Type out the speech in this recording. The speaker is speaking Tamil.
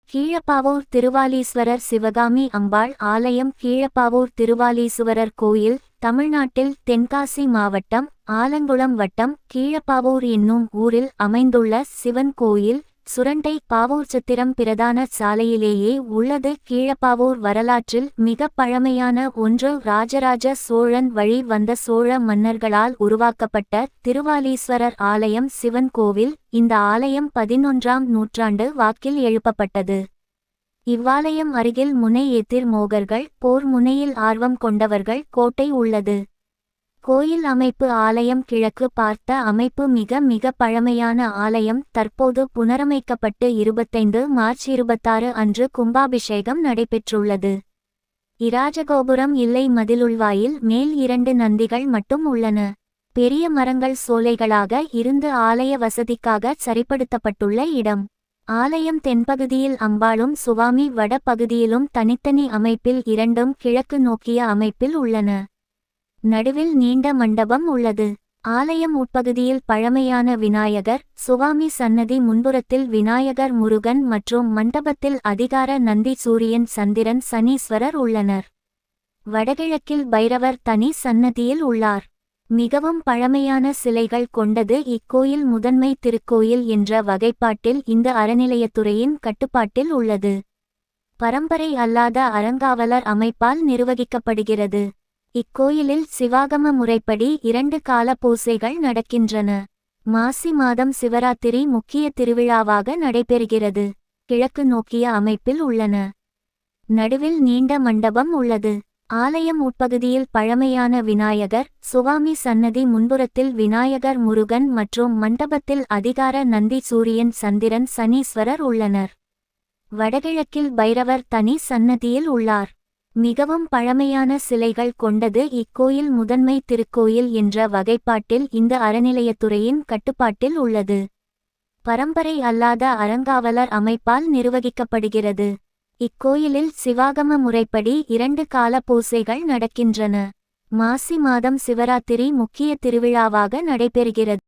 கீழப்பாவூர் திருவாலீஸ்வரர் சிவகாமி அம்பாள் ஆலயம். கீழப்பாவூர் திருவாலீஸ்வரர் கோயில் தமிழ்நாட்டில் தென்காசி மாவட்டம் ஆலங்குளம் வட்டம் கீழப்பாவூர் என்னும் ஊரில் அமைந்துள்ள சிவன் கோயில் சுரண்டை பாவூர்சத்திரம் பிரதான சாலையிலேயே உள்ளது. கீழப்பாவூர் வரலாற்றில் மிக பழமையான ஒன்று. ராஜராஜ சோழன் வழி வந்த சோழ மன்னர்களால் உருவாக்கப்பட்ட திருவாலீஸ்வரர் ஆலயம் சிவன் கோவில். இந்த ஆலயம் 11ஆம் நூற்றாண்டு வாக்கில் எழுப்பப்பட்டது. இவ்வாலயம் அருகில் முனை எதிர் மோகர்கள் போர் முனையில் ஆர்வம் கொண்டவர்கள் கோட்டை உள்ளது. கோயில் அமைப்பு ஆலயம் கிழக்கு பார்த்த அமைப்பு. மிக பழமையான ஆலயம் தற்போது புனரமைக்கப்பட்டு 25 மார்ச் 26 அன்று கும்பாபிஷேகம் நடைபெற்றுள்ளது. இராஜகோபுரம் இல்லை. மதிலுள்வாயில் மேல் 2 நந்திகள் மட்டும் உள்ளன. பெரிய மரங்கள் சோலைகளாக இருந்து ஆலய வசதிக்காக சரிப்படுத்தப்பட்டுள்ள இடம். ஆலயம் தென்பகுதியில் அம்பாளும் சுவாமி வட பகுதியிலும் தனித்தனி அமைப்பில் இரண்டும் கிழக்கு நோக்கிய அமைப்பில் உள்ளன. நடுவில் நீண்ட மண்டபம் உள்ளது. ஆலயம் உட்பகுதியில் பழமையான விநாயகர் சுவாமி சன்னதி, முன்புறத்தில் விநாயகர் முருகன் மற்றும் மண்டபத்தில் அதிகார நந்தி சூரியன் சந்திரன் சனீஸ்வரர் உள்ளனர். வடகிழக்கில் பைரவர் தனி சன்னதியில் உள்ளார். மிகவும் பழமையான சிலைகள் கொண்டது இக்கோயில். முதன்மை திருக்கோயில் என்ற வகைப்பாட்டில் இந்த அறநிலையத்துறையின் கட்டுப்பாட்டில் உள்ளது. பரம்பரை அல்லாத அறங்காவலர் அமைப்பால் நிர்வகிக்கப்படுகிறது. இக்கோயிலில் சிவாகம முறைப்படி 2 கால பூசைகள் நடக்கின்றன. மாசி மாதம் சிவராத்திரி முக்கிய திருவிழாவாக நடைபெறுகிறது. கிழக்கு நோக்கிய அமைப்பில் உள்ளன. நடுவில் நீண்ட மண்டபம் உள்ளது. ஆலயம் உட்பகுதியில் பழமையான விநாயகர் சுவாமி சன்னதி, முன்புறத்தில் விநாயகர் முருகன் மற்றும் மண்டபத்தில் அதிகார நந்தி சூரியன் சந்திரன் சனீஸ்வரர் உள்ளனர். வடகிழக்கில் பைரவர் தனி சன்னதியில் உள்ளார். மிகவும் பழமையான சிலைகள் கொண்டது இக்கோயில். முதன்மை திருக்கோயில் என்ற வகைப்பாட்டில் இந்த அறநிலையத்துறையின் கட்டுப்பாட்டில் உள்ளது. பரம்பரை அல்லாத அறங்காவலர் அமைப்பால் நிர்வகிக்கப்படுகிறது. இக்கோயிலில் சிவாகம முறைப்படி 2 கால பூசைகள் நடக்கின்றன. மாசி மாதம் சிவராத்திரி முக்கிய திருவிழாவாக நடைபெறுகிறது.